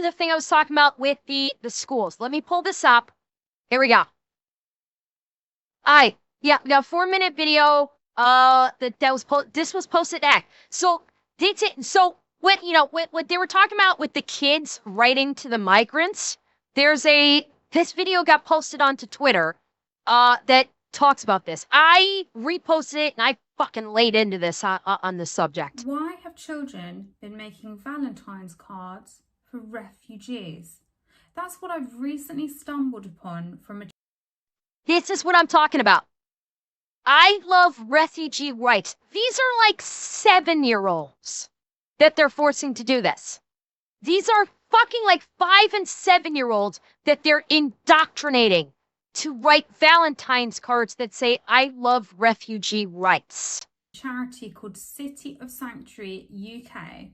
to the thing I was talking about with the schools. Let me pull this up. Here we go. Yeah, we got a 4-minute video. This was posted at. So what they were talking about with the kids writing to the migrants. This video got posted onto Twitter. That talks about this. I reposted it and I fucking laid into this on this subject. Why have children been making Valentine's cards for refugees? That's what I've recently stumbled upon from a... This is what I'm talking about. I love refugee rights. These are like 7-year-olds that they're forcing to do this. These are fucking like 5 and 7-year-olds that they're indoctrinating to write Valentine's cards that say, I love refugee rights. Charity called City of Sanctuary UK.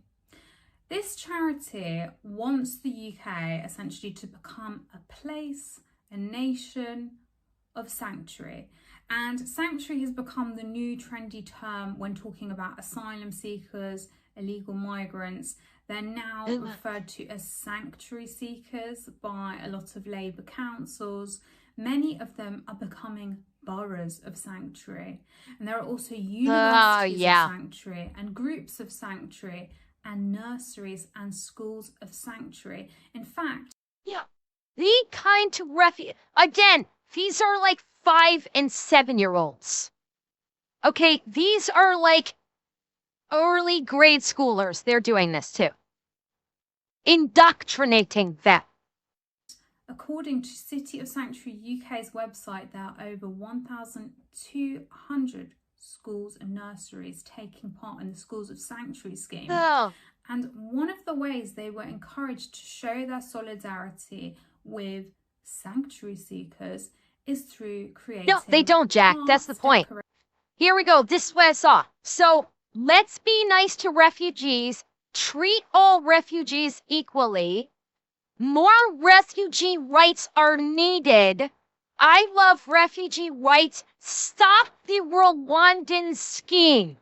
This charity wants the UK essentially to become a place, a nation of sanctuary. And sanctuary has become the new trendy term when talking about asylum seekers, illegal migrants. They're now referred to as sanctuary seekers by a lot of Labour councils. Many of them are becoming boroughs of sanctuary. And there are also universities of sanctuary and groups of sanctuary and nurseries and schools of sanctuary. In fact... Yeah, the kind to again, these are like 5 and 7-year-olds. Okay, these are like early grade schoolers. They're doing this too. Indoctrinating them. According to City of Sanctuary UK's website, there are over 1,200 schools and nurseries taking part in the Schools of Sanctuary scheme. Oh. And one of the ways they were encouraged to show their solidarity with sanctuary seekers is through creating... No, they don't, Jack. That's the point. Here we go. This is what I saw. So, let's be nice to refugees. Treat all refugees equally. More refugee rights are needed. I love refugee rights. Stop the Rwandan scheme.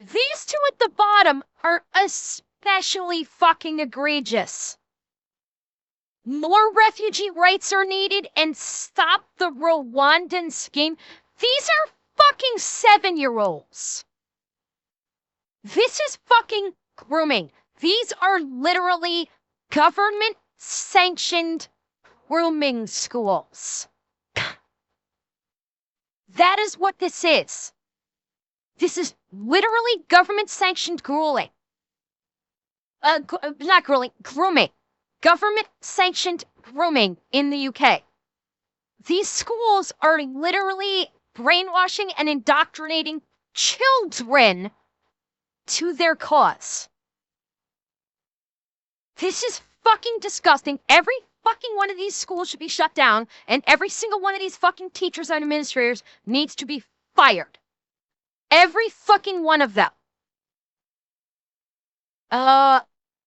These two at the bottom are especially fucking egregious. More refugee rights are needed and stop the Rwandan scheme. These are fucking 7-year-olds. This is fucking grooming. These are literally government-sanctioned grooming schools. That is what this is. This is literally government-sanctioned grueling. Not grueling, grooming. Government-sanctioned grooming in the UK. These schools are literally brainwashing and indoctrinating children to their cause. This is fucking disgusting. Every fucking one of these schools should be shut down, and every single one of these fucking teachers and administrators needs to be fired. Every fucking one of them.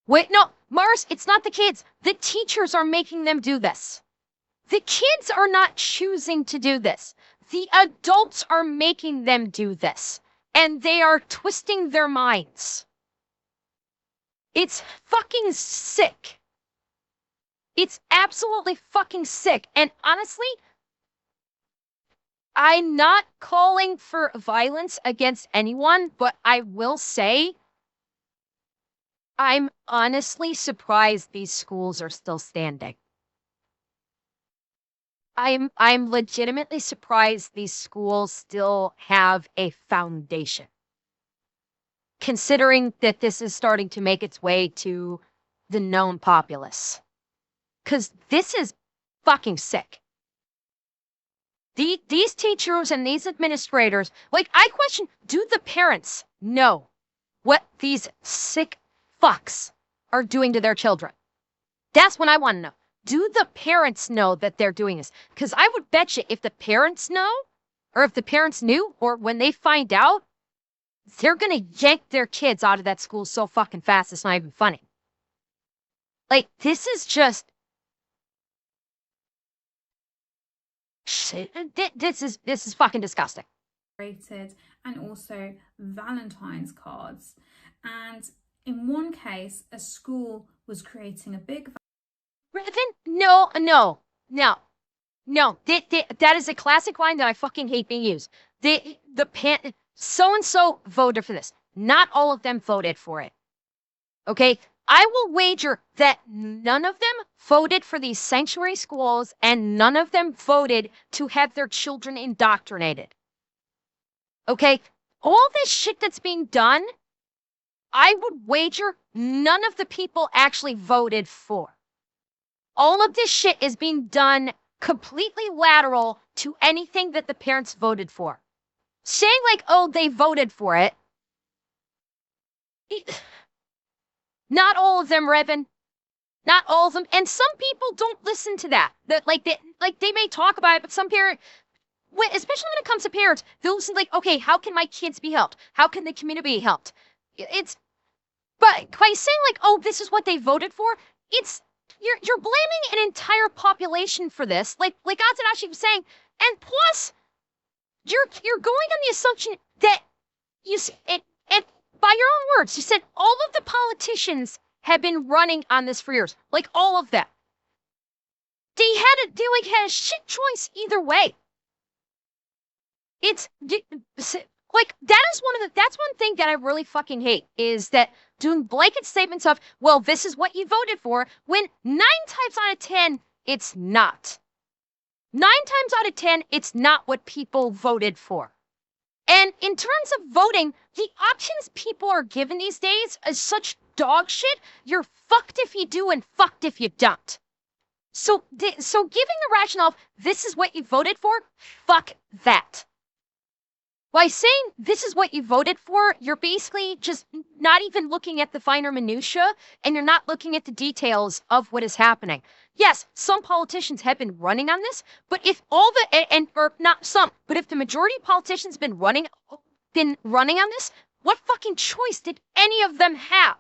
Wait, no, Mars, it's not the kids. The teachers are making them do this. The kids are not choosing to do this. The adults are making them do this. And they are twisting their minds. It's fucking sick. It's absolutely fucking sick. And honestly, I'm not calling for violence against anyone, but I will say I'm honestly surprised these schools are still standing. I'm legitimately surprised these schools still have a foundation. Considering that this is starting to make its way to the known populace. Because this is fucking sick. These teachers and these administrators, like, I question, do the parents know what these sick fucks are doing to their children? That's what I want to know. Do the parents know that they're doing this? Because I would bet you if the parents know, or if the parents knew, or when they find out, they're going to yank their kids out of that school so fucking fast, it's not even funny. Like, this is just... This is fucking disgusting. And also Valentine's cards. And In one case, a school was creating a big... Revan, no. That is a classic line that I fucking hate being used. So-and-so voted for this. Not all of them voted for it. Okay? I will wager that none of them voted for these sanctuary schools and none of them voted to have their children indoctrinated. Okay? All this shit that's being done, I would wager none of the people actually voted for. All of this shit is being done completely lateral to anything that the parents voted for. Saying like, oh, they voted for it. Not all of them, Revan. Not all of them. And some people don't listen to that. They may talk about it, but some parents, especially when it comes to parents, they'll listen like, okay, how can my kids be helped? How can the community be helped? But by saying like, oh, this is what they voted for, you're blaming an entire population for this, like Atsunashi was saying, and plus, you're going on the assumption that and by your own words, you said all of the politicians have been running on this for years, like all of them. They had a shit choice either way. It's like that's one thing that I really fucking hate is that doing blanket statements of, well, this is what you voted for, when 9 times out of 10, it's not. 9 times out of 10, it's not what people voted for. And in terms of voting, the options people are given these days is such dog shit. You're fucked if you do and fucked if you don't. So giving the rationale of this is what you voted for, fuck that. By saying this is what you voted for, you're basically just not even looking at the finer minutia, and you're not looking at the details of what is happening. Yes, some politicians have been running on this, but if or not some, but if the majority of politicians have been running on this, what fucking choice did any of them have?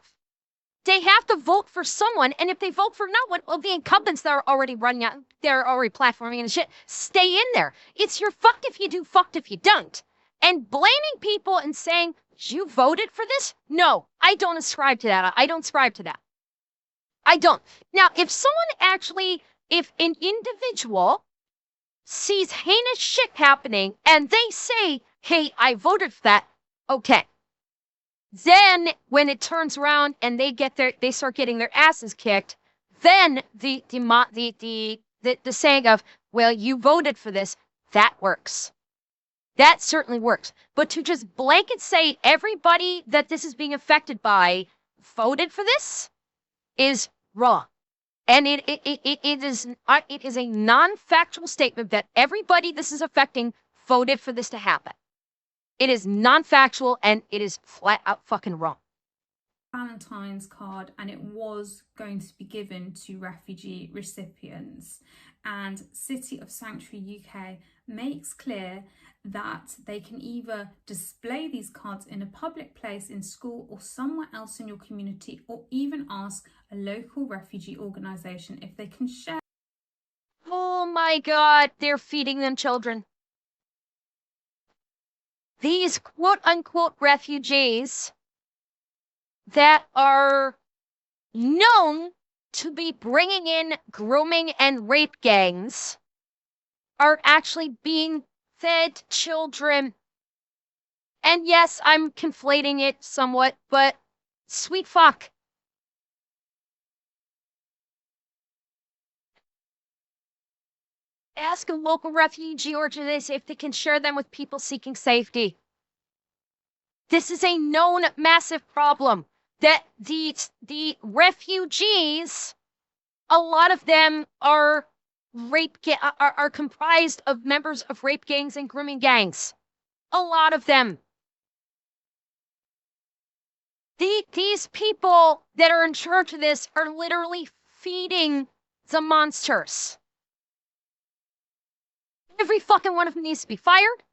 They have to vote for someone, and if they vote for not one of the incumbents that are already running out, they're already platforming and shit, stay in there. It's you're fucked if you do, fucked if you don't. And blaming people and saying, you voted for this? No, I don't ascribe to that. I don't ascribe to that. I don't. Now, if an individual sees heinous shit happening and they say, hey, I voted for that, okay. Then when it turns around and they start getting their asses kicked, then the saying of, well, you voted for this, that works. That certainly works. But to just blanket say everybody that this is being affected by voted for this is wrong. And it is a non-factual statement that everybody this is affecting voted for this to happen. It is non-factual and it is flat out fucking wrong. Valentine's card, and it was going to be given to refugee recipients. And City of Sanctuary UK makes clear that they can either display these cards in a public place in school or somewhere else in your community, or even ask a local refugee organisation if they can share. Oh my God, they're feeding them children. These quote-unquote refugees that are known to be bringing in grooming and rape gangs are actually being fed children. And yes, I'm conflating it somewhat, but sweet fuck. Ask a local refugee organization if they can share them with people seeking safety. This is a known massive problem that the refugees, a lot of them are are comprised of members of rape gangs and grooming gangs. A lot of them. These people that are in charge of this are literally feeding the monsters. Every fucking one of them needs to be fired.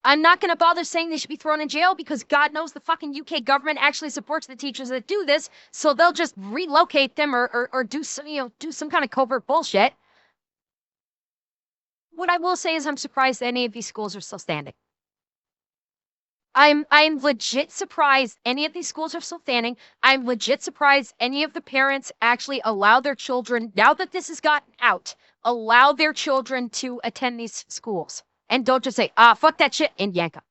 I'm not going to bother saying they should be thrown in jail because God knows the fucking UK government actually supports the teachers that do this, so they'll just relocate them or do some kind of covert bullshit. What I will say is I'm surprised that any of these schools are still standing. I'm legit surprised any of these schools are still standing. I'm legit surprised any of the parents actually allow their children, now that this has gotten out, allow their children to attend these schools. And don't just say, fuck that shit and yank 'em.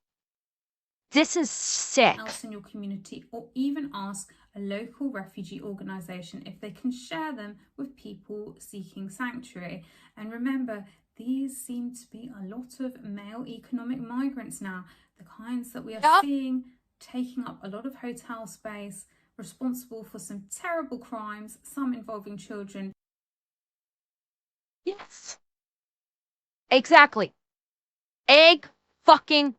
This is sick. Else in your community, or even ask a local refugee organisation if they can share them with people seeking sanctuary. And remember, these seem to be a lot of male economic migrants now, the kinds that we are seeing taking up a lot of hotel space, responsible for some terrible crimes, some involving children. Yes. Exactly. Exactly.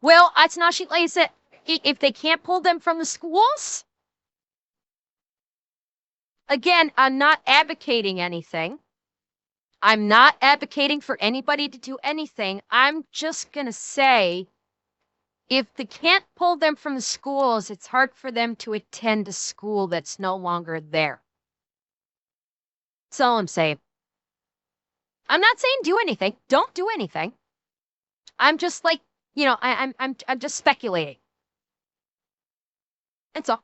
Well, it's not like I said, if they can't pull them from the schools, again, I'm not advocating anything. I'm not advocating for anybody to do anything. I'm just going to say, if they can't pull them from the schools, it's hard for them to attend a school that's no longer there. That's all I'm saying. I'm not saying do anything. Don't do anything. I'm just like, I'm just speculating. That's all.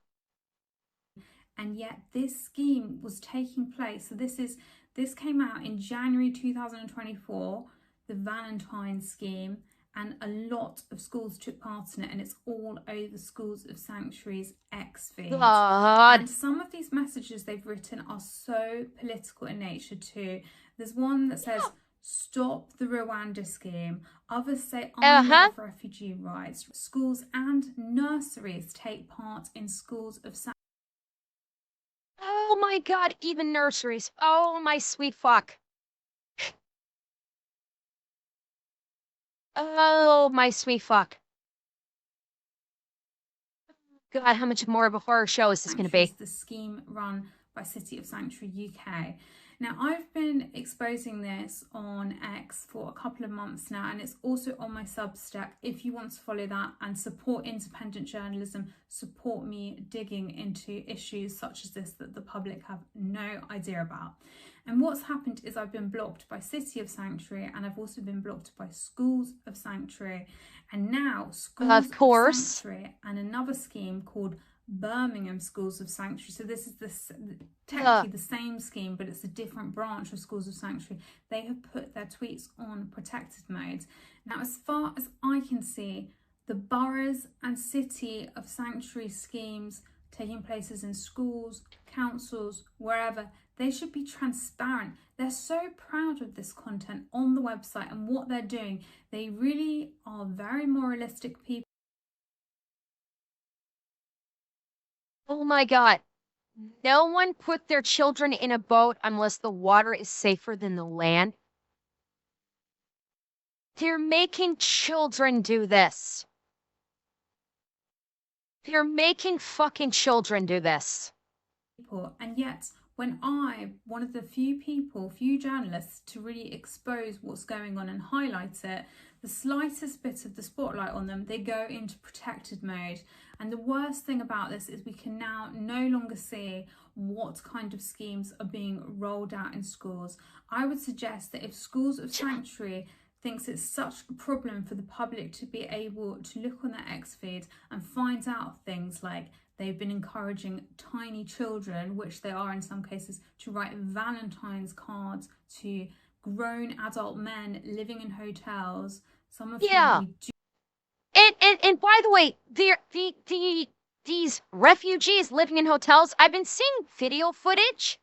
And yet this scheme was taking place. So this came out in January 2024, the Valentine scheme, and a lot of schools took part in it, and it's all over Schools of Sanctuary's X feed. And some of these messages they've written are so political in nature too. There's one that says, stop the Rwanda scheme. Others say, I love refugee rights. Schools and nurseries take part in Schools of Sanctuary. Oh my God, even nurseries. Oh my sweet fuck. Oh my sweet fuck. God, how much more of a horror show is this going to be? The scheme run by City of Sanctuary UK. Now, I've been exposing this on X for a couple of months now, and it's also on my Substack. If you want to follow that and support independent journalism, support me digging into issues such as this that the public have no idea about. And what's happened is I've been blocked by City of Sanctuary, and I've also been blocked by Schools of Sanctuary. And now Schools of Sanctuary and another scheme called Birmingham Schools of Sanctuary. So this is technically the same scheme, but it's a different branch of Schools of Sanctuary. They have put their tweets on protected mode. Now, as far as I can see, the boroughs and City of Sanctuary schemes taking places in schools, councils, wherever, they should be transparent. They're so proud of this content on the website and what they're doing. They really are very moralistic people. Oh my God. No one put their children in a boat unless the water is safer than the land. They're making children do this. They're making fucking children do this. And yet, when one of the few journalists to really expose what's going on and highlight it, the slightest bit of the spotlight on them, they go into protected mode. And the worst thing about this is we can now no longer see what kind of schemes are being rolled out in schools. I would suggest that if Schools of Sanctuary thinks it's such a problem for the public to be able to look on their X feed and find out things like they've been encouraging tiny children, which they are in some cases, to write Valentine's cards to grown adult men living in hotels. Some of them we do. And by the way, these refugees living in hotels, I've been seeing video footage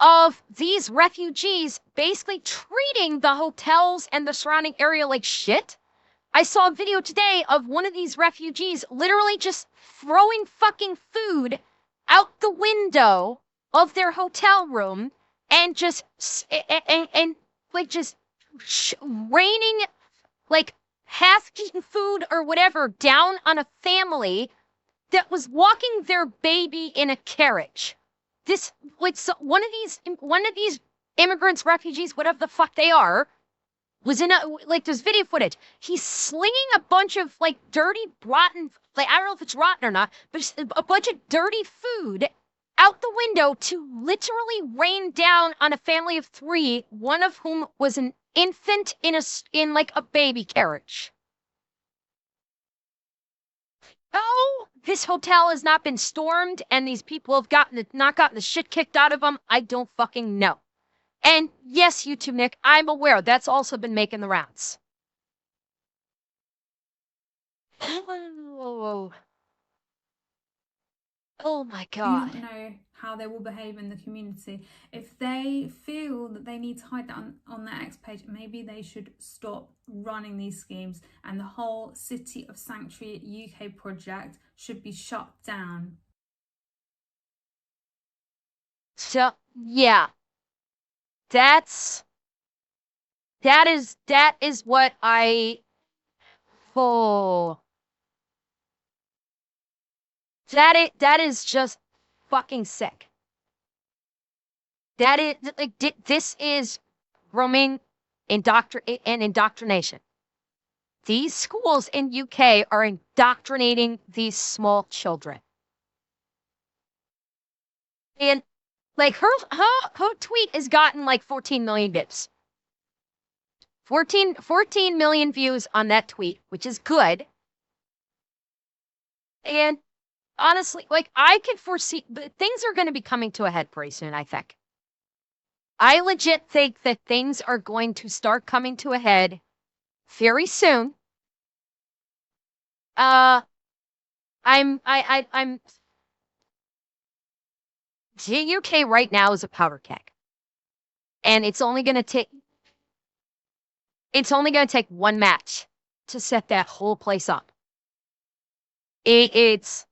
of these refugees basically treating the hotels and the surrounding area like shit. I saw a video today of one of these refugees literally just throwing fucking food out the window of their hotel room and just raining like half-eaten food or whatever down on a family that was walking their baby in a carriage. This one of these immigrants, refugees, whatever the fuck they are, was in there's video footage. He's slinging a bunch of dirty, rotten, I don't know if it's rotten or not, but a bunch of dirty food out the window to literally rain down on a family of 3, one of whom was an infant in a baby carriage. Oh, this hotel has not been stormed and these people have not gotten the shit kicked out of them. I don't fucking know. And yes, YouTube Nick, I'm aware that's also been making the rounds. Oh, oh my Do not God. know how they will behave in the community. If they feel that they need to hide that on their X page, maybe they should stop running these schemes, and the whole City of Sanctuary UK project should be shut down. So, yeah, that is what oh, that is just fucking sick. That is like this is Roman indoctrination. These schools in UK are indoctrinating these small children. And like her tweet has gotten like 14 million views. 14 million views on that tweet, which is good. And honestly, like I could foresee, but things are going to be coming to a head pretty soon, I think. I legit think that things are going to start coming to a head very soon. I'm the UK right now is a powder keg. And it's only gonna take one match to set that whole place up. It's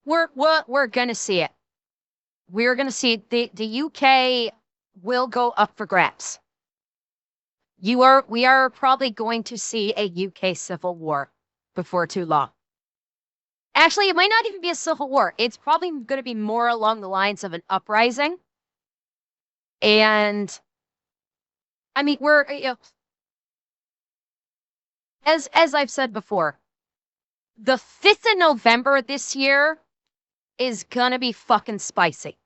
we're gonna see it. We're gonna see it. The UK will go up for grabs. We are probably going to see a UK civil war before too long. Actually, it might not even be a civil war. It's probably going to be more along the lines of an uprising. And I mean, we're as I've said before, the 5th of November this year is gonna be fucking spicy.